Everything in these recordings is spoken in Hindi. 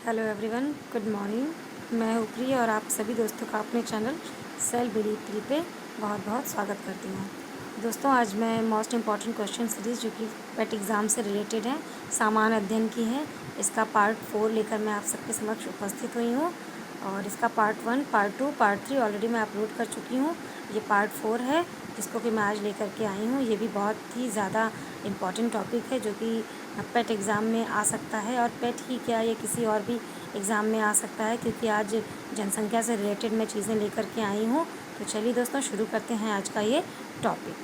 Hello everyone, good morning. मैं उपरी और आप सभी दोस्तों का अपने चैनल सेल्फ बिलीव 3 पे बहुत बहुत स्वागत करती हूँ। दोस्तों, आज मैं मोस्ट इम्पॉर्टेंट क्वेश्चन सीरीज़ जो कि पेट एग्ज़ाम से रिलेटेड है, सामान्य अध्ययन की है, इसका पार्ट 4 लेकर मैं आप सबके समक्ष उपस्थित हुई हूँ। और इसका पार्ट 1, पार्ट 2, पार्ट 3 ऑलरेडी मैं अपलोड कर चुकी हूँ। ये पार्ट 4 है जिसको कि मैं आज लेकर के आई हूँ। ये भी बहुत ही ज़्यादा इम्पॉर्टेंट टॉपिक है जो कि पेट एग्ज़ाम में आ सकता है, और पेट ही क्या, ये किसी और भी एग्ज़ाम में आ सकता है, क्योंकि आज जनसंख्या से रिलेटेड मैं चीज़ें लेकर के आई हूँ। तो चलिए दोस्तों, शुरू करते हैं आज का ये टॉपिक।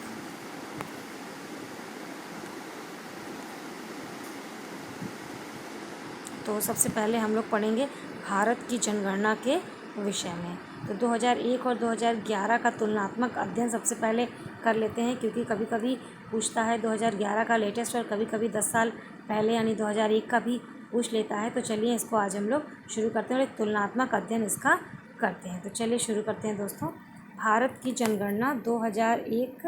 तो सबसे पहले हम लोग पढ़ेंगे भारत की जनगणना के विषय में। तो 2001 और 2011 का तुलनात्मक अध्ययन सबसे पहले कर लेते हैं, क्योंकि कभी कभी पूछता है 2011 का लेटेस्ट, और कभी कभी 10 साल पहले यानी 2001 का भी पूछ लेता है। तो चलिए इसको आज हम लोग शुरू करते हैं और एक तुलनात्मक अध्ययन इसका करते हैं। तो चलिए शुरू करते हैं दोस्तों। भारत की जनगणना 2001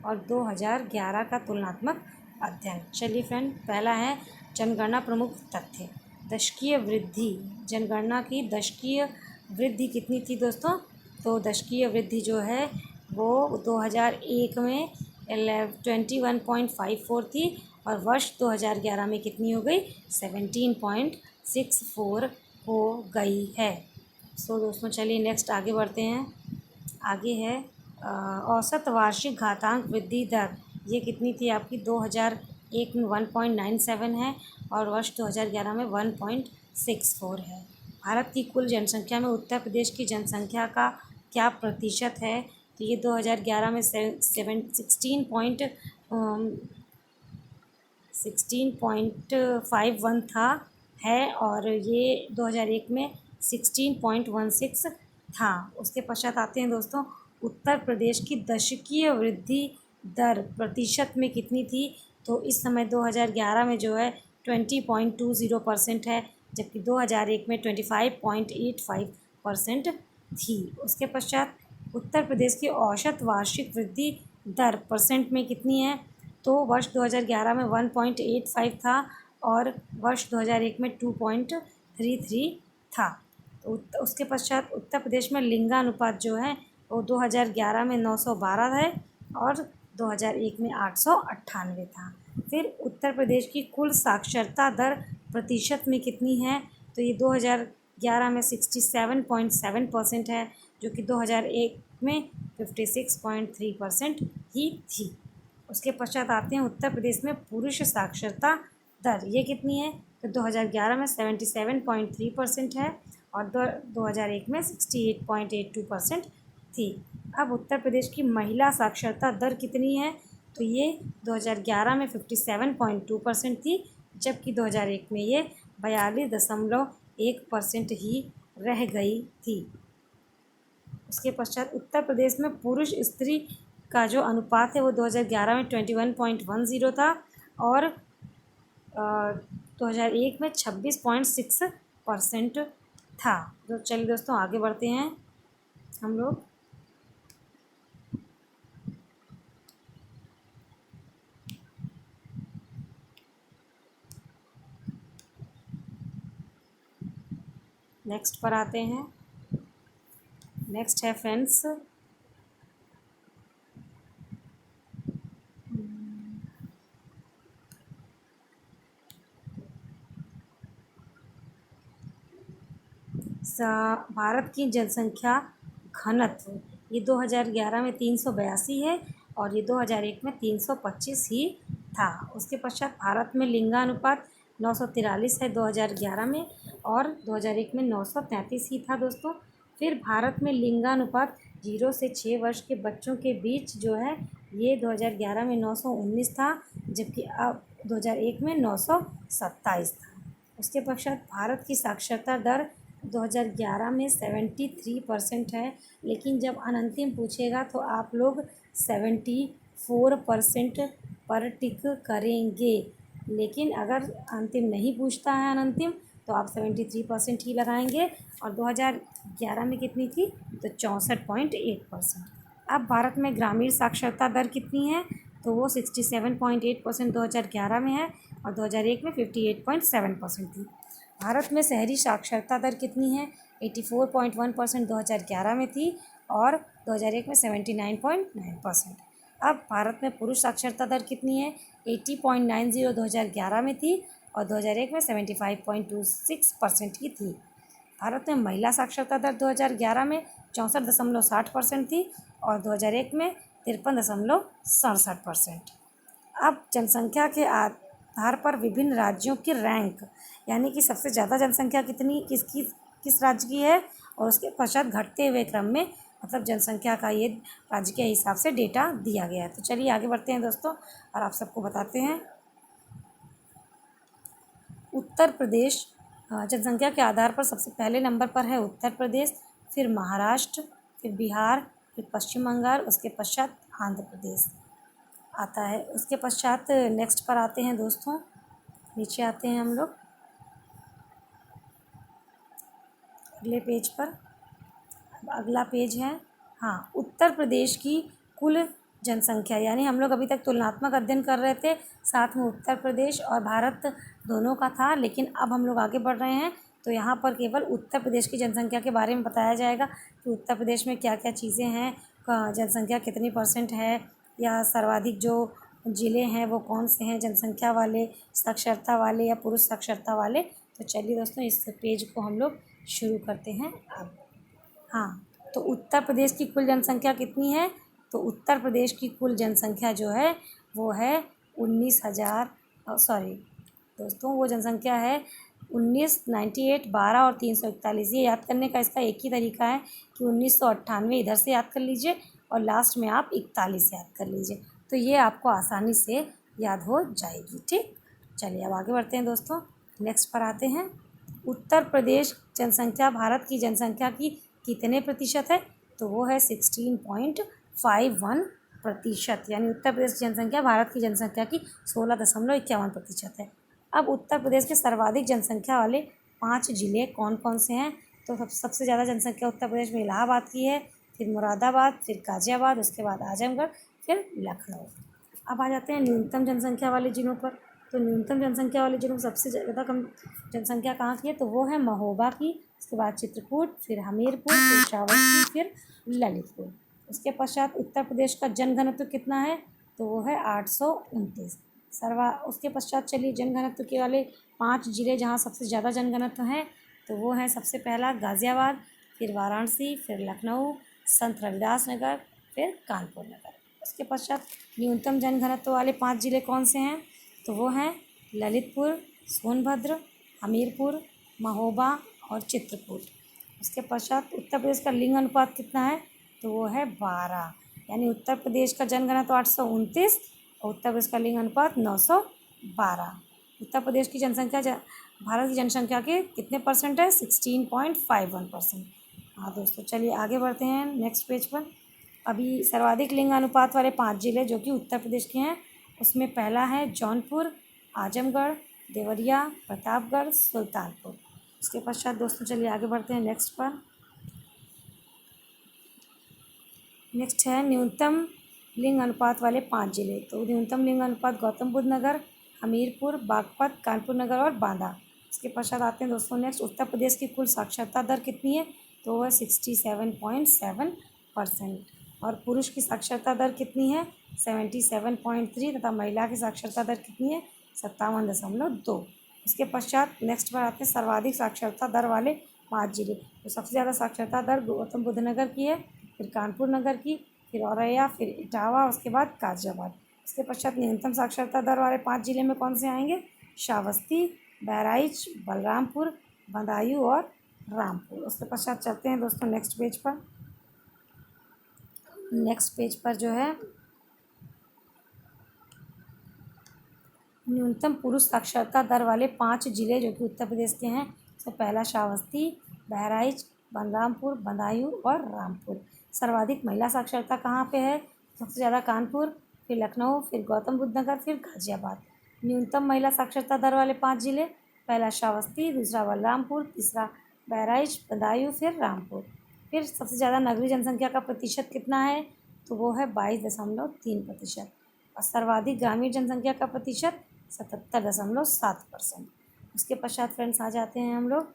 और 2011 का तुलनात्मक अध्ययन। चलिए फ्रेंड, पहला है जनगणना प्रमुख तथ्य। दशकीय वृद्धि, जनगणना की दशकीय वृद्धि कितनी थी दोस्तों? तो दशकीय वृद्धि जो है वो 2001 में 21.54 थी, और वर्ष 2011 में कितनी हो गई? 17.64 हो गई है। सो दोस्तों, चलिए नेक्स्ट आगे बढ़ते हैं। आगे है औसत वार्षिक घातांक वृद्धि दर। ये कितनी थी आपकी? 2001 में 1.97 है, और वर्ष 2011 में 1.64 है। भारत की कुल जनसंख्या में उत्तर प्रदेश की जनसंख्या का क्या प्रतिशत है? तो ये 2011 में 16.51 था है, और ये 2001 में 16.16 था। उसके पश्चात आते हैं दोस्तों, उत्तर प्रदेश की दशकीय वृद्धि दर प्रतिशत में कितनी थी? तो इस समय 2011 में जो है 20.20% है, जबकि 2001 में 25.85% थी। उसके पश्चात उत्तर प्रदेश की औसत वार्षिक वृद्धि दर परसेंट में कितनी है? तो वर्ष 2011 में 1.85 था, और वर्ष 2001 में 2.33 था। तो उसके पश्चात उत्तर प्रदेश में लिंगानुपात जो है वो 2011 में 912 है, और 2001 में 898 था। फिर उत्तर प्रदेश की कुल साक्षरता दर प्रतिशत में कितनी है? तो ये 2011 में 67.7% है, जो कि 2001 में 56.3% ही थी। उसके पश्चात आते हैं उत्तर प्रदेश में पुरुष साक्षरता दर। ये कितनी है? तो 2011 में 77.3% है, और 2001 में 68.82% थी। अब उत्तर प्रदेश की महिला साक्षरता दर कितनी है? तो ये 2011 में 57.2% थी, जबकि 2001 में ये 42.1% ही रह गई थी। उसके पश्चात उत्तर प्रदेश में पुरुष स्त्री का जो अनुपात है वो 2011 में 21.10 था, और 2001 में 26.6% था। तो चलिए दोस्तों, आगे बढ़ते हैं हम लोग। नेक्स्ट पर आते हैं। नेक्स्ट है फ्रेंड्स भारत की जनसंख्या घनत्व। ये 2011 में 382 है, और ये 2001 में 325 ही था। उसके पश्चात भारत में लिंगानुपात 943 है 2011 में, और 2001 में 933 ही था दोस्तों। फिर भारत में लिंगानुपात 0 से 6 वर्ष के बच्चों के बीच जो है ये 2011 में 919 था, जबकि अब 2001 में 927 था। उसके पश्चात भारत की साक्षरता दर 2011 में 73% है, लेकिन जब अनंतिम पूछेगा तो आप लोग 74% पर टिक करेंगे। लेकिन अगर अंतिम नहीं पूछता है अनंतिम, तो आप 73% ही लगाएंगे, और 2011 में कितनी थी? तो 64.1%। अब भारत में ग्रामीण साक्षरता दर कितनी है? तो वो 67.8% 2011 में है, और 2001 में 58.7% थी। भारत में शहरी साक्षरता दर कितनी है? 84.1% 2011 में थी और 2001 में 79.9%। अब भारत में पुरुष साक्षरता दर कितनी है? 80.90 2011 में थी और 2001 में 75.26% की थी। भारत में महिला साक्षरता दर 2011 में 64.60% थी और 2001 में 53.67%। अब जनसंख्या के आधार पर विभिन्न राज्यों की रैंक, यानी कि सबसे ज़्यादा जनसंख्या किस राज्य की है और उसके पश्चात घटते हुए क्रम में, मतलब जनसंख्या का ये राज्य के हिसाब से डेटा दिया गया है। तो चलिए आगे बढ़ते हैं दोस्तों और आप सबको बताते हैं। उत्तर प्रदेश जनसंख्या के आधार पर सबसे पहले नंबर पर है उत्तर प्रदेश, फिर महाराष्ट्र, फिर बिहार, फिर पश्चिम बंगाल, उसके पश्चात आंध्र प्रदेश आता है। उसके पश्चात नेक्स्ट पर आते हैं दोस्तों, नीचे आते हैं हम लोग अगले पेज पर। अगला पेज है, हाँ, उत्तर प्रदेश की कुल जनसंख्या, यानी हम लोग अभी तक तुलनात्मक अध्ययन कर रहे थे, साथ में उत्तर प्रदेश और भारत दोनों का था, लेकिन अब हम लोग आगे बढ़ रहे हैं तो यहाँ पर केवल उत्तर प्रदेश की जनसंख्या के बारे में बताया जाएगा कि उत्तर प्रदेश में क्या क्या चीज़ें हैं, जनसंख्या कितनी % है, या सर्वाधिक जो ज़िले हैं वो कौन से हैं, जनसंख्या वाले, साक्षरता वाले या पुरुष साक्षरता वाले। तो चलिए दोस्तों इस पेज को हम लोग शुरू करते हैं अब। हाँ, तो उत्तर प्रदेश की कुल जनसंख्या कितनी है? तो उत्तर प्रदेश की कुल जनसंख्या जो है वो है 19,000, सॉरी दोस्तों, वो जनसंख्या है 1998, 12 और 341। ये याद करने का इसका एक ही तरीका है कि 1998 इधर से याद कर लीजिए और लास्ट में आप 41 याद कर लीजिए, तो ये आपको आसानी से याद हो जाएगी। ठीक, चलिए अब आगे बढ़ते हैं दोस्तों, नेक्स्ट पर आते हैं। उत्तर प्रदेश जनसंख्या भारत की जनसंख्या की कितने प्रतिशत है? तो वो है 16.51%, यानी उत्तर प्रदेश की जनसंख्या भारत की जनसंख्या की 16.51% है। अब उत्तर प्रदेश के सर्वाधिक जनसंख्या वाले 5 ज़िले कौन कौन से हैं? तो सबसे ज़्यादा जनसंख्या उत्तर प्रदेश में इलाहाबाद की है, फिर मुरादाबाद, फिर गाज़ियाबाद, उसके बाद आजमगढ़, फिर लखनऊ। अब आ जाते हैं न्यूनतम जनसंख्या वाले ज़िलों पर। तो न्यूनतम जनसंख्या वाले ज़िलों में सबसे ज़्यादा कम जनसंख्या कहाँ की है? तो वो है महोबा की, उसके बाद चित्रकूट, फिर हमीरपुर, फिर श्रावस्ती, फिर ललितपुर। उसके पश्चात उत्तर प्रदेश का जनघनत्व कितना है? तो वो है 829। उसके पश्चात चलिए जनघनत्व के वाले 5 ज़िले जहाँ सबसे ज़्यादा जनघनत्व हैं, तो वो है सबसे पहला गाज़ियाबाद, फिर वाराणसी, फिर लखनऊ, संत रविदास नगर, फिर कानपुर नगर। उसके पश्चात न्यूनतम जनघनत्व वाले 5 ज़िले कौन से हैं? तो वो हैं ललितपुर, सोनभद्र, हमीरपुर, महोबा और चित्रकूट। उसके पश्चात उत्तर प्रदेश का लिंग अनुपात कितना है? तो वो है 12, यानी उत्तर प्रदेश का जनगणना तो 829 और उत्तर प्रदेश का लिंग अनुपात 912। उत्तर प्रदेश की जनसंख्या भारत की जनसंख्या के कितने % है? 16.51%। हाँ दोस्तों, चलिए आगे बढ़ते हैं नेक्स्ट पेज पर। अभी सर्वाधिक लिंग अनुपात वाले 5 ज़िले जो कि उत्तर प्रदेश के हैं, उसमें पहला है जौनपुर, आजमगढ़, देवरिया, प्रतापगढ़, सुल्तानपुर। उसके पश्चात दोस्तों चलिए आगे बढ़ते हैं नेक्स्ट पर। नेक्स्ट है न्यूनतम लिंग अनुपात वाले 5 ज़िले। तो न्यूनतम लिंग अनुपात गौतम बुद्ध नगर, हमीरपुर, बागपत, कानपुर नगर और बांदा। उसके पश्चात आते हैं दोस्तों नेक्स्ट, उत्तर प्रदेश की कुल साक्षरता दर कितनी है? तो वह 67.7%। और पुरुष की साक्षरता दर कितनी है? 77.3, तथा महिला की साक्षरता दर कितनी है? 57.2। इसके पश्चात नेक्स्ट पर आते हैं सर्वाधिक साक्षरता दर वाले 5 ज़िले। तो सबसे ज़्यादा साक्षरता दर गौतम बुद्ध नगर की है, फिर कानपुर नगर की, फिर औरैया, फिर इटावा, उसके बाद गाज़ियाबाद। इसके पश्चात न्यूनतम साक्षरता दर वाले 5 ज़िले में कौन से आएंगे? श्रावस्ती, बहराइच, बलरामपुर, बदायूं और रामपुर। उसके पश्चात चलते हैं दोस्तों नेक्स्ट पेज पर। नेक्स्ट पेज पर जो है न्यूनतम पुरुष साक्षरता दर वाले 5 ज़िले जो कि उत्तर प्रदेश के हैं, तो पहला श्रावस्ती, बहराइच, बलरामपुर, बदायूं और रामपुर। सर्वाधिक महिला साक्षरता कहाँ पे है? सबसे ज़्यादा कानपुर, फिर लखनऊ, फिर गौतम बुद्ध नगर, फिर गाज़ियाबाद। न्यूनतम महिला साक्षरता दर वाले 5 ज़िले, पहला श्रावस्ती, दूसरा बलरामपुर, तीसरा बहराइच, बदायूं, फिर रामपुर। फिर सबसे ज़्यादा नगरीय जनसंख्या का प्रतिशत कितना है? तो वो है 22.3%। और सर्वाधिक ग्रामीण जनसंख्या का प्रतिशत 77.7%। उसके पश्चात फ्रेंड्स आ जाते हैं हम लोग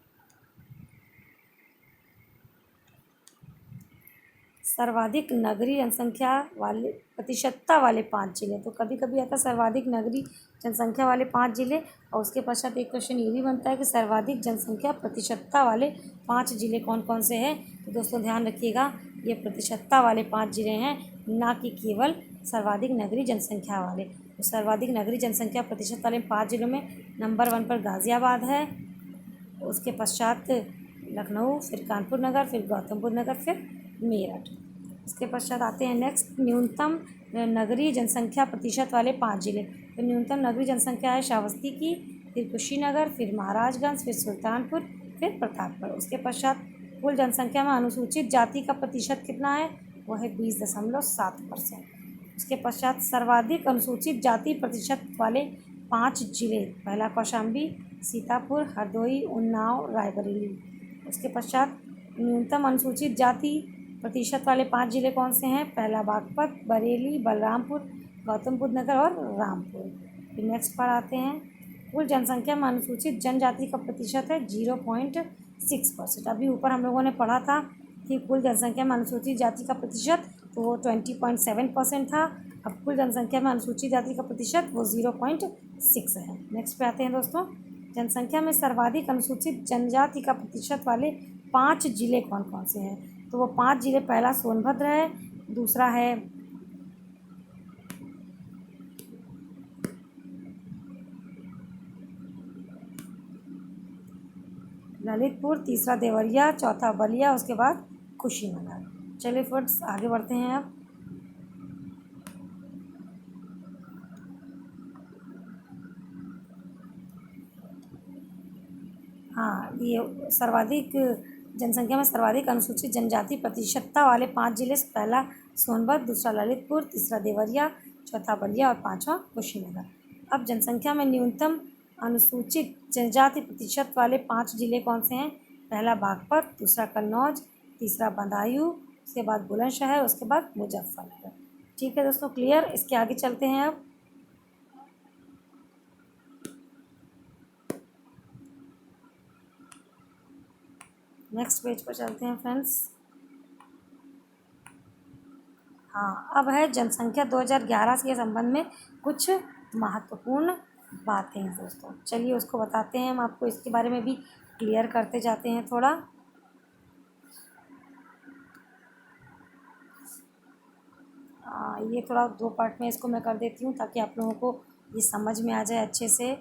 सर्वाधिक नगरीय जनसंख्या वाले प्रतिशतता वाले 5 जिले। तो कभी कभी आता है सर्वाधिक नगरीय जनसंख्या वाले 5 जिले, और उसके पश्चात एक क्वेश्चन ये भी बनता है कि सर्वाधिक जनसंख्या प्रतिशतता वाले 5 जिले कौन कौन से हैं। तो दोस्तों ध्यान रखिएगा, ये प्रतिशतता वाले 5 जिले हैं, ना कि केवल सर्वाधिक नगरीय जनसंख्या वाले। तो सर्वाधिक नगरीय जनसंख्या प्रतिशत वाले 5 जिलों में नंबर 1 पर गाज़ियाबाद है, उसके पश्चात लखनऊ, फिर कानपुर नगर, फिर गौतमबुद्ध नगर, फिर मेरठ। उसके पश्चात आते हैं नेक्स्ट न्यूनतम नगरीय जनसंख्या प्रतिशत वाले 5 जिले। तो न्यूनतम नगरीय जनसंख्या है श्रावस्ती की, फिर कुशीनगर, फिर महाराजगंज, फिर सुल्तानपुर, फिर प्रतापगढ़। उसके पश्चात कुल जनसंख्या में अनुसूचित जाति का प्रतिशत कितना है, वो है 20.7%। उसके पश्चात सर्वाधिक अनुसूचित जाति प्रतिशत वाले 5 जिले, पहला कौशाम्बी, सीतापुर, हरदोई, उन्नाव, रायबरेली। उसके पश्चात न्यूनतम अनुसूचित जाति प्रतिशत वाले 5 जिले कौन से हैं, पहला बागपत, बरेली, बलरामपुर, गौतम बुद्ध नगर और रामपुर। फिर नेक्स्ट पर आते हैं कुल जनसंख्या में अनुसूचित जनजाति का प्रतिशत है 0.6%। अभी ऊपर हम लोगों ने पढ़ा था कि कुल जनसंख्या में अनुसूचित जाति का प्रतिशत तो वो 20.7% था। अब कुल जनसंख्या में अनुसूचित जाति का प्रतिशत वो 0.6 है। नेक्स्ट पे आते हैं दोस्तों, जनसंख्या में सर्वाधिक अनुसूचित जनजाति का प्रतिशत वाले 5 जिले कौन कौन से हैं। तो वो 5 जिले, पहला सोनभद्र है, दूसरा है ललितपुर, तीसरा देवरिया, चौथा बलिया, उसके बाद कुशीनगर। चलिए फ्रेंड्स आगे बढ़ते हैं अब। हाँ, ये सर्वाधिक जनसंख्या में सर्वाधिक अनुसूचित जनजाति प्रतिशतता वाले 5 जिले, पहला सोनभद्र, दूसरा ललितपुर, तीसरा देवरिया, चौथा बलिया और पाँचवा कुशीनगर। अब जनसंख्या में न्यूनतम अनुसूचित जनजाति प्रतिशत वाले 5 जिले कौन से हैं, पहला बागपत, दूसरा कन्नौज, तीसरा बदायूं, उसके बाद बुलंदशहर, उसके बाद मुजफ्फरनगर। ठीक है दोस्तों, क्लियर। इसके आगे चलते हैं अब। नेक्स्ट पेज पर चलते हैं फ्रेंड्स। हाँ, अब है जनसंख्या 2011 के संबंध में कुछ महत्वपूर्ण बातें दोस्तों। चलिए उसको बताते हैं हम आपको, इसके बारे में भी क्लियर करते जाते हैं थोड़ा। ये थोड़ा 2 पार्ट में इसको मैं कर देती हूँ ताकि आप लोगों को ये समझ में आ जाए अच्छे से।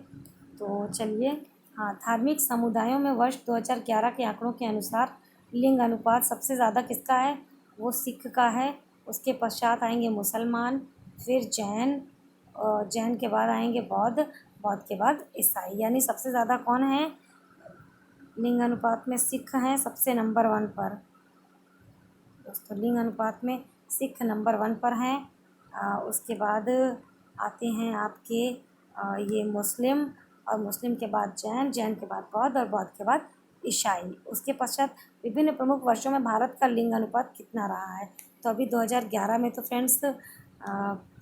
तो चलिए, हाँ, धार्मिक समुदायों में वर्ष 2011 के आंकड़ों के अनुसार लिंग अनुपात सबसे ज़्यादा किसका है, वो सिख का है। उसके पश्चात आएंगे मुसलमान, फिर जैन, और जैन के बाद आएंगे बौद्ध, बौद्ध के बाद ईसाई। यानी सबसे ज़्यादा कौन है लिंग अनुपात में, सिख हैं सबसे नंबर 1 पर दोस्तों। लिंग अनुपात में सिख नंबर 1 पर हैं। उसके बाद आते हैं आपके ये मुस्लिम, और मुस्लिम के बाद जैन, जैन के बाद बौद्ध और बौद्ध के बाद ईसाई। उसके पश्चात विभिन्न प्रमुख वर्षों में भारत का लिंग अनुपात कितना रहा है। तो अभी 2011 में तो फ्रेंड्स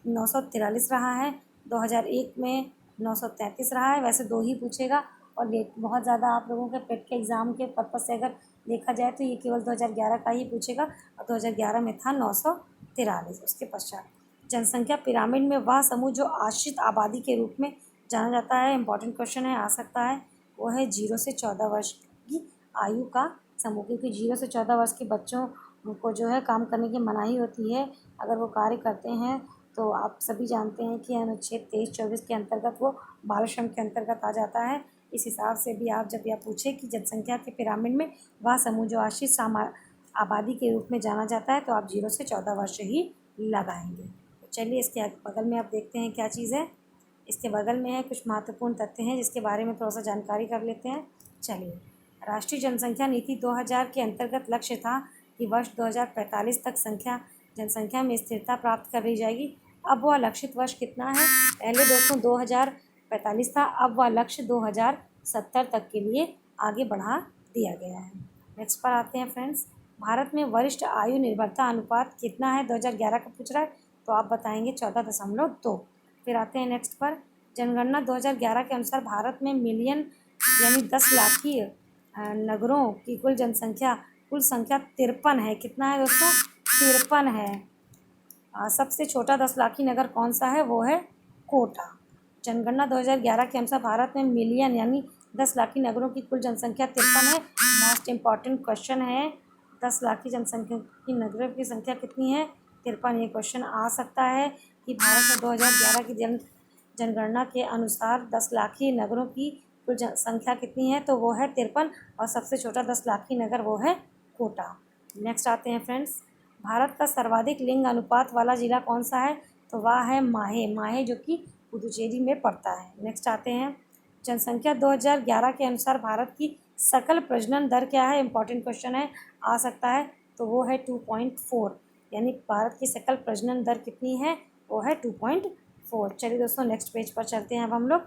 943 रहा है, 2001 में 933 रहा है। वैसे 2 ही पूछेगा, और लेट बहुत ज़्यादा आप लोगों के पेट के एग्ज़ाम के पर्पज़ से अगर देखा जाए तो ये केवल 2011 का ही पूछेगा, और 2011 में था 943। उसके पश्चात जनसंख्या पिरामिड में वह समूह जो आश्रित आबादी के रूप में जाना जाता है, इंपॉर्टेंट क्वेश्चन है, आ सकता है, वो है 0 से 14 वर्ष की आयु का समूह। क्योंकि 0 से 14 वर्ष के बच्चों को जो है काम करने की मनाही होती है। अगर वो कार्य करते हैं तो आप सभी जानते हैं कि अनुच्छेद 23-24 के अंतर्गत वो बाल श्रम के अंतर्गत आ जाता है। इस हिसाब से भी आप जब यह पूछे कि जनसंख्या के पिरामिड में वह समूह जो आश्रित आबादी के रूप में जाना जाता है, तो आप 0 से 14 वर्ष ही लगाएंगे। तो चलिए इसके बगल में आप देखते हैं क्या चीज़ है। इसके बगल में है कुछ महत्वपूर्ण तथ्य हैं जिसके बारे में थोड़ा सा जानकारी कर लेते हैं। चलिए, राष्ट्रीय जनसंख्या नीति 2000 के अंतर्गत लक्ष्य था कि वर्ष 2045 तक जनसंख्या में स्थिरता प्राप्त कर ली जाएगी। अब वह लक्षित वर्ष कितना है, पहले दोस्तों 2045 था, अब वह लक्ष्य 2070 तक के लिए आगे बढ़ा दिया गया है। नेक्स्ट पर आते हैं फ्रेंड्स, भारत में वरिष्ठ आयु निर्भरता अनुपात कितना है, 2011 का पूछ रहा है, तो आप बताएंगे 14.2। फिर आते हैं नेक्स्ट पर, जनगणना 2011 के अनुसार भारत में मिलियन यानी 10 लाख की नगरों की कुल संख्या 53 है। कितना है दोस्तों? 53 है। सबसे छोटा 10 लाखी नगर कौन सा है? वो है कोटा। जनगणना 2011 के अनुसार भारत में मिलियन यानी 10 लाखी नगरों की कुल जनसंख्या 53 है। मोस्ट इम्पॉर्टेंट क्वेश्चन है, 10 लाखी जनसंख्या की नगरों की संख्या कितनी है? 53। ये क्वेश्चन आ सकता है कि भारत में 2011 की जनगणना के अनुसार 10 लाखी नगरों की कुल संख्या कितनी है? तो वो है 53 और सबसे छोटा 10 लाखी नगर वो है कोटा। नेक्स्ट आते हैं फ्रेंड्स, भारत का सर्वाधिक लिंग अनुपात वाला जिला कौन सा है? तो वह है माहे जो कि पुदुचेरी में पड़ता है। नेक्स्ट आते हैं, जनसंख्या 2011 के अनुसार भारत की सकल प्रजनन दर क्या है? इंपॉर्टेंट क्वेश्चन है, आ सकता है। तो वो है 2.4, यानी भारत की सकल प्रजनन दर कितनी है? वो है 2.4। चलिए दोस्तों नेक्स्ट पेज पर चलते हैं अब हम लोग।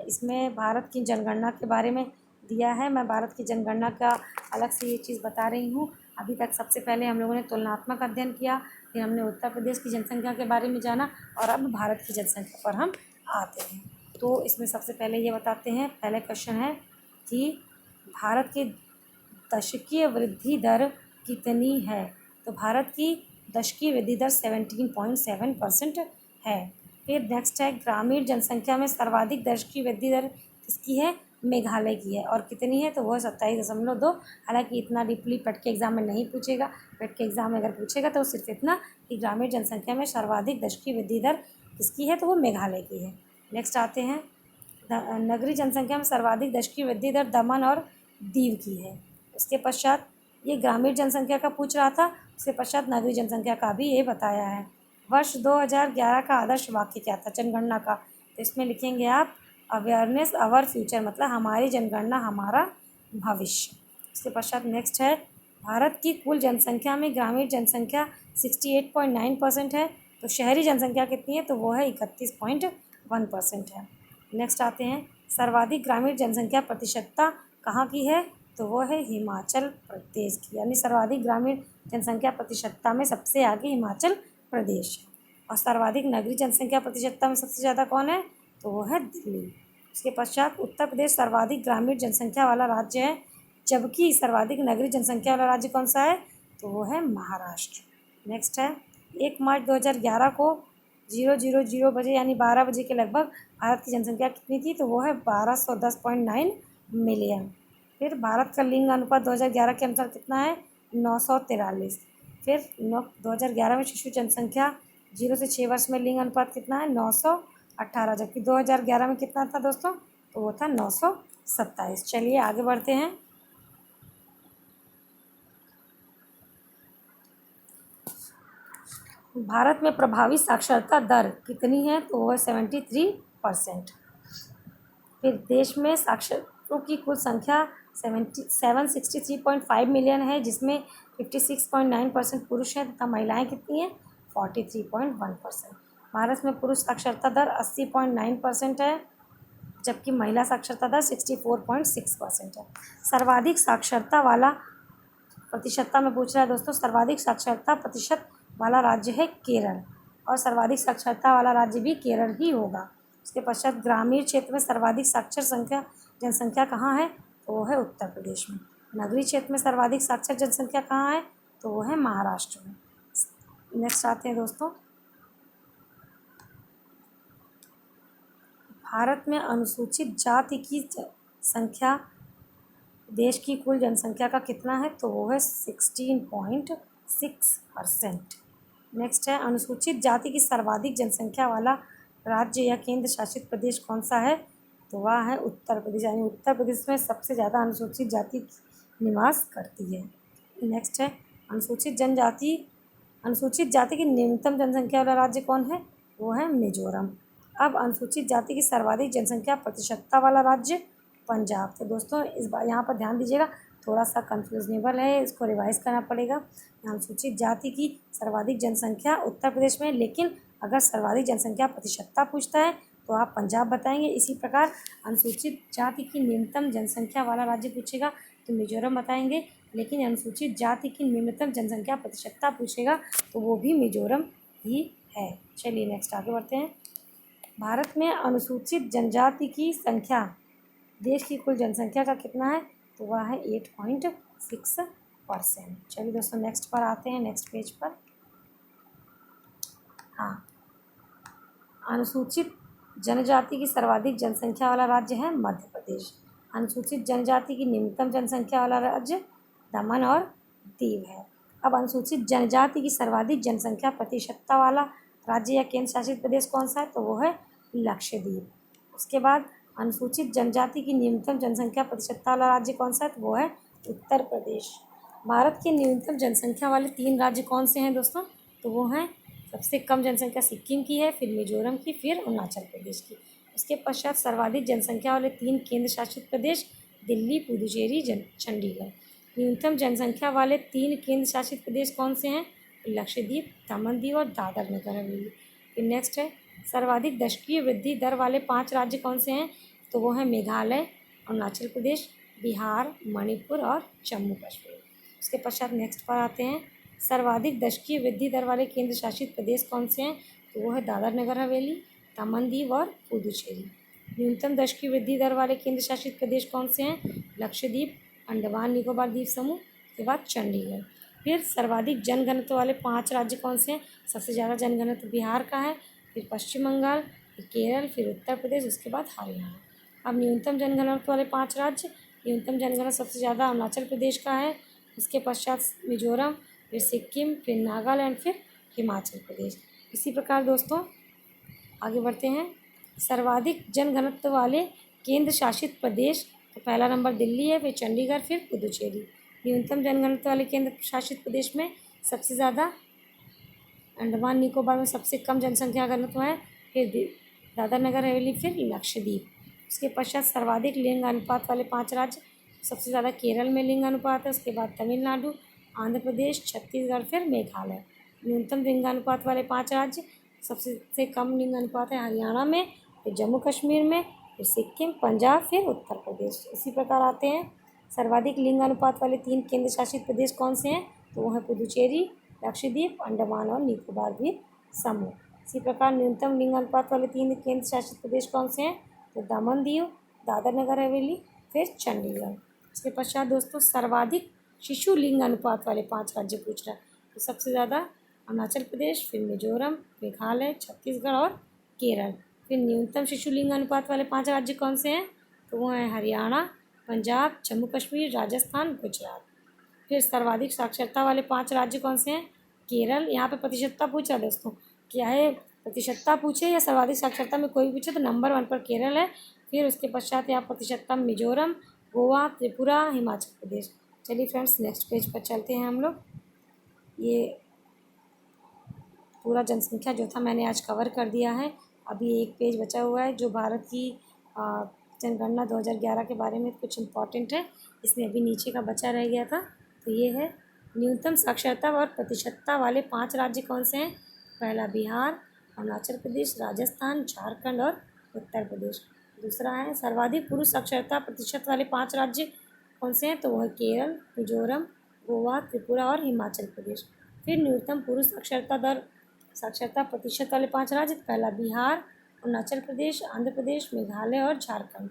इसमें भारत की जनगणना के बारे में दिया है। मैं भारत की जनगणना का अलग से ये चीज़ बता रही हूँ। अभी तक सबसे पहले हम लोगों ने तुलनात्मक अध्ययन किया, फिर हमने उत्तर प्रदेश की जनसंख्या के बारे में जाना और अब भारत की जनसंख्या पर हम आते हैं। तो इसमें सबसे पहले ये बताते हैं, पहले क्वेश्चन है कि भारत की दशकीय वृद्धि दर कितनी है? तो भारत की दशकीय वृद्धि दर 17.7% है। फिर नेक्स्ट है, ग्रामीण जनसंख्या में सर्वाधिक दशकीय वृद्धि दर किसकी है? मेघालय की है। और कितनी है? तो वो 27.2। हालांकि इतना डीपली पेट के एग्ज़ाम में नहीं पूछेगा। पेट के एग्ज़ाम में अगर पूछेगा तो सिर्फ इतना कि ग्रामीण जनसंख्या में सर्वाधिक दशकीय वृद्धि दर किसकी है? तो वो मेघालय की है। नेक्स्ट आते हैं, नगरीय जनसंख्या में सर्वाधिक दशकीय वृद्धि दर दमन और दीव की है। उसके पश्चात ये ग्रामीण जनसंख्या का पूछ रहा था, उसके पश्चात नगरीय जनसंख्या का भी ये बताया है। वर्ष 2011 का आदर्श वाक्य क्या था जनगणना का? तो इसमें लिखेंगे आप अवेयरनेस आवर फ्यूचर, मतलब हमारी जनगणना हमारा भविष्य। उसके पश्चात नेक्स्ट है, भारत की कुल जनसंख्या में ग्रामीण जनसंख्या 68.9% है। तो शहरी जनसंख्या कितनी है? तो वो है 31.1% है। नेक्स्ट आते हैं, सर्वाधिक ग्रामीण जनसंख्या प्रतिशतता कहाँ की है? तो वो है हिमाचल प्रदेश की, यानी सर्वाधिक ग्रामीण जनसंख्या प्रतिशतता में सबसे आगे हिमाचल प्रदेश है। और सर्वाधिक नगरीय जनसंख्या प्रतिशतता में सबसे ज़्यादा कौन है? तो वो है दिल्ली। उसके पश्चात उत्तर प्रदेश सर्वाधिक ग्रामीण जनसंख्या वाला राज्य है, जबकि सर्वाधिक नगरीय जनसंख्या वाला राज्य कौन सा है? तो वो है महाराष्ट्र। नेक्स्ट है, 1 मार्च 2011 को 000 बजे यानी 12 बजे के लगभग भारत की जनसंख्या कितनी थी? तो वो है 1210.9 मिलियन। फिर भारत का लिंग अनुपात 2011 के अनुसार कितना है? 943। फिर 2011 में शिशु जनसंख्या 0 से 6 वर्ष में लिंग अनुपात कितना है? 918, जबकि 2011 में कितना था दोस्तों? तो वो था 927। चलिए आगे बढ़ते हैं। भारत में प्रभावी साक्षरता दर कितनी है? तो वो है 73%। फिर देश में साक्षरों की कुल संख्या 763.5 मिलियन है, जिसमें 56.9% पुरुष हैं तथा महिलाएं कितनी हैं? 43.1%। भारत में पुरुष साक्षरता दर 80.9% है, जबकि महिला साक्षरता दर 64.6% है। सर्वाधिक साक्षरता वाला प्रतिशतता में पूछ रहा है दोस्तों, सर्वाधिक साक्षरता प्रतिशत वाला राज्य है केरल, और सर्वाधिक साक्षरता वाला राज्य भी केरल ही होगा। उसके पश्चात ग्रामीण क्षेत्र में सर्वाधिक साक्षर जनसंख्या कहाँ है? तो वो है उत्तर प्रदेश में। नगरीय क्षेत्र में सर्वाधिक साक्षर जनसंख्या कहाँ है? तो वो है महाराष्ट्र में। नेक्स्ट आते हैं दोस्तों, भारत में अनुसूचित जाति की संख्या देश की कुल जनसंख्या का कितना है? तो वो है 16.6%। नेक्स्ट है, अनुसूचित जाति की सर्वाधिक जनसंख्या वाला राज्य या केंद्र शासित प्रदेश कौन सा है? तो वह है उत्तर प्रदेश, यानी उत्तर प्रदेश में सबसे ज़्यादा अनुसूचित जाति निवास करती है। नेक्स्ट है, अनुसूचित जाति की न्यूनतम जनसंख्या वाला राज्य कौन है? वो है मिजोरम। अब अनुसूचित जाति की सर्वाधिक जनसंख्या प्रतिशतता वाला राज्य पंजाब। तो दोस्तों इस बार यहाँ पर ध्यान दीजिएगा, थोड़ा सा कन्फ्यूजनेबल है, इसको रिवाइज करना पड़ेगा। अनुसूचित जाति की सर्वाधिक जनसंख्या उत्तर प्रदेश में, लेकिन अगर सर्वाधिक जनसंख्या प्रतिशतता पूछता है तो आप पंजाब बताएंगे। इसी प्रकार अनुसूचित जाति की न्यूनतम जनसंख्या वाला राज्य पूछेगा तो मिजोरम बताएंगे, लेकिन अनुसूचित जाति की न्यूनतम जनसंख्या प्रतिशतता पूछेगा तो वो भी मिजोरम ही है। चलिए नेक्स्ट आगे बढ़ते हैं। भारत में अनुसूचित जनजाति की संख्या देश की कुल जनसंख्या का कितना है, तो वह है 8.6%। चलिए दोस्तों नेक्स्ट पर आते हैं, नेक्स्ट पेज पर। हाँ, अनुसूचित जनजाति की सर्वाधिक जनसंख्या वाला राज्य है मध्य प्रदेश। अनुसूचित जनजाति की निम्नतम जनसंख्या वाला राज्य दमन और दीव है। अब अनुसूचित जनजाति की सर्वाधिक जनसंख्या प्रतिशतता वाला राज्य या केंद्र शासित प्रदेश कौन सा है, तो वो है लक्षद्वीप। उसके बाद अनुसूचित जनजाति की न्यूनतम जनसंख्या प्रतिशतता वाला राज्य कौन सा है, तो वो है उत्तर प्रदेश। भारत के न्यूनतम जनसंख्या वाले 3 राज्य कौन से हैं दोस्तों, तो वो हैं सबसे कम जनसंख्या सिक्किम की है, फिर मिजोरम की, फिर अरुणाचल प्रदेश की। उसके पश्चात सर्वाधिक जनसंख्या वाले 3 केंद्र शासित प्रदेश दिल्ली, पुदुचेरी, चंडीगढ़। न्यूनतम जनसंख्या वाले 3 केंद्र शासित प्रदेश कौन से हैं, लक्षद्वीप, दमन दीव और दादर नगर हवेली। फिर नेक्स्ट है सर्वाधिक दशकीय वृद्धि दर वाले 5 राज्य कौन से हैं, तो वो हैं मेघालय, अरुणाचल प्रदेश, बिहार, मणिपुर और जम्मू कश्मीर। उसके पश्चात नेक्स्ट पर आते हैं सर्वाधिक दशकीय वृद्धि दर वाले केंद्र शासित प्रदेश कौन से हैं, तो वो है दादर नगर हवेली, दमन दीव और पुदुचेरी। न्यूनतम दशकीय वृद्धि दर वाले केंद्र शासित प्रदेश कौन से हैं, लक्षद्वीप, अंडमान निकोबार द्वीप समूह, के बाद चंडीगढ़। फिर सर्वाधिक जनघनत्व वाले 5 राज्य कौन से हैं, सबसे ज़्यादा जनघनत्व बिहार का है, फिर पश्चिम बंगाल, फिर केरल, फिर उत्तर प्रदेश, उसके बाद हरियाणा। अब न्यूनतम जनघनत्व वाले 5 राज्य, न्यूनतम जनघनत्व सबसे ज़्यादा अरुणाचल प्रदेश का है, उसके पश्चात मिजोरम, फिर सिक्किम, फिर नागालैंड, फिर हिमाचल प्रदेश। इसी प्रकार दोस्तों आगे बढ़ते हैं। सर्वाधिक जनघनत्व वाले केंद्र शासित प्रदेश, तो पहला नंबर दिल्ली है, फिर चंडीगढ़, फिर पुदुचेरी। न्यूनतम जनघनत्व वाले केंद्र शासित प्रदेश में सबसे ज़्यादा अंडमान निकोबार में सबसे कम जनसंख्या घनत्व है, फिर दादर नगर हवेली, फिर लक्षद्वीप। उसके पश्चात सर्वाधिक लिंग अनुपात वाले 5 राज्य, सबसे ज़्यादा केरल में लिंग अनुपात है, उसके बाद तमिलनाडु, आंध्र प्रदेश, छत्तीसगढ़, फिर मेघालय। न्यूनतम लिंगानुपात वाले 5 राज्य, सबसे कम लिंगानुपात है हरियाणा में, फिर जम्मू कश्मीर में, फिर सिक्किम, पंजाब, फिर उत्तर प्रदेश। इसी प्रकार आते हैं सर्वाधिक लिंगानुपात वाले 3 केंद्र शासित प्रदेश कौन से हैं, तो वो है पुदुचेरी, लक्षद्वीप, अंडमान और निकोबार द्वीप समूह। इसी प्रकार न्यूनतम लिंगानुपात वाले 3 केंद्र शासित प्रदेश कौन से हैं, तो दमन दीव, दादर नगर हवेली, फिर चंडीगढ़। इसके पश्चात दोस्तों सर्वाधिक शिशु लिंग अनुपात वाले 5 राज्य पूछ रहा है, तो सबसे ज़्यादा अरुणाचल प्रदेश, फिर मिजोरम, मेघालय, छत्तीसगढ़ और केरल। फिर न्यूनतम शिशु लिंग अनुपात वाले 5 राज्य कौन से हैं, तो वो हैं हरियाणा, पंजाब, जम्मू कश्मीर, राजस्थान, गुजरात। फिर सर्वाधिक साक्षरता वाले 5 राज्य कौन से हैं, केरल। यहाँ पे प्रतिशतता पूछा दोस्तों, क्या है प्रतिशतता पूछे या सर्वाधिक साक्षरता में कोई पूछे, तो नंबर 1 पर केरल है। फिर उसके पश्चात यहाँ प्रतिशतता मिजोरम, गोवा, त्रिपुरा, हिमाचल प्रदेश। चलिए फ्रेंड्स नेक्स्ट पेज पर चलते हैं हम लोग। ये पूरा जनसंख्या जो था मैंने आज कवर कर दिया है। अभी एक पेज बचा हुआ है जो भारत की जनगणना 2011 के बारे में कुछ इम्पॉर्टेंट है, इसमें अभी नीचे का बचा रह गया था। तो ये है न्यूनतम साक्षरता और प्रतिशतता वाले 5 राज्य कौन से हैं, पहला बिहार, अरुणाचल प्रदेश, राजस्थान, झारखंड और उत्तर प्रदेश। दूसरा है सर्वाधिक पुरुष साक्षरता प्रतिशत वाले 5 राज्य कौन से हैं, तो वह केरल, मिजोरम, गोवा, त्रिपुरा और हिमाचल प्रदेश। फिर न्यूनतम पुरुष साक्षरता प्रतिशत वाले 5 राज्य, पहला बिहार, अरुणाचल प्रदेश, आंध्र प्रदेश, मेघालय और झारखंड।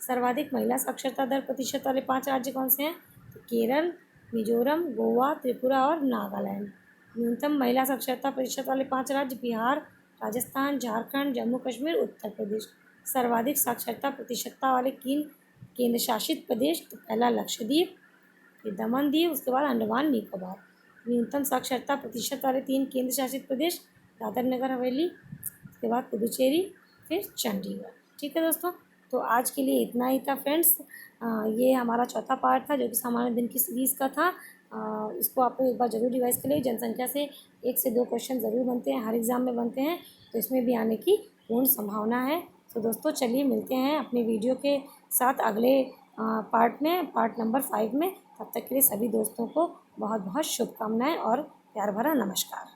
सर्वाधिक महिला साक्षरता दर प्रतिशत वाले 5 राज्य कौन से हैं, तो केरल, मिजोरम, गोवा, त्रिपुरा और नागालैंड। न्यूनतम महिला साक्षरता प्रतिशत वाले 5 राज्य, बिहार, राजस्थान, झारखंड, जम्मू कश्मीर, उत्तर प्रदेश। सर्वाधिक साक्षरता प्रतिशतता वाले 3 केंद्र शासित प्रदेश, तो पहला लक्षद्वीप, फिर दमन दीव, उसके बाद अंडमान निकोबार। न्यूनतम साक्षरता प्रतिशत वाले 3 केंद्र शासित प्रदेश, दादर नगर हवेली, उसके बाद पुदुचेरी, फिर चंडीगढ़। ठीक है दोस्तों, तो आज के लिए इतना ही था फ्रेंड्स। ये हमारा चौथा पार्ट था जो कि सामान्य दिन की सीरीज़ का था। इसको आप लोग एक बार ज़रूर रिवाइज़ कर लीजिए। जनसंख्या से 1 से 2 क्वेश्चन ज़रूर बनते हैं, हर एग्ज़ाम में बनते हैं, तो इसमें भी आने की पूर्ण संभावना है। तो दोस्तों चलिए मिलते हैं अपने वीडियो के साथ अगले पार्ट में, पार्ट नंबर 5 में। तब तक के लिए सभी दोस्तों को बहुत बहुत शुभकामनाएं और प्यार भरा नमस्कार।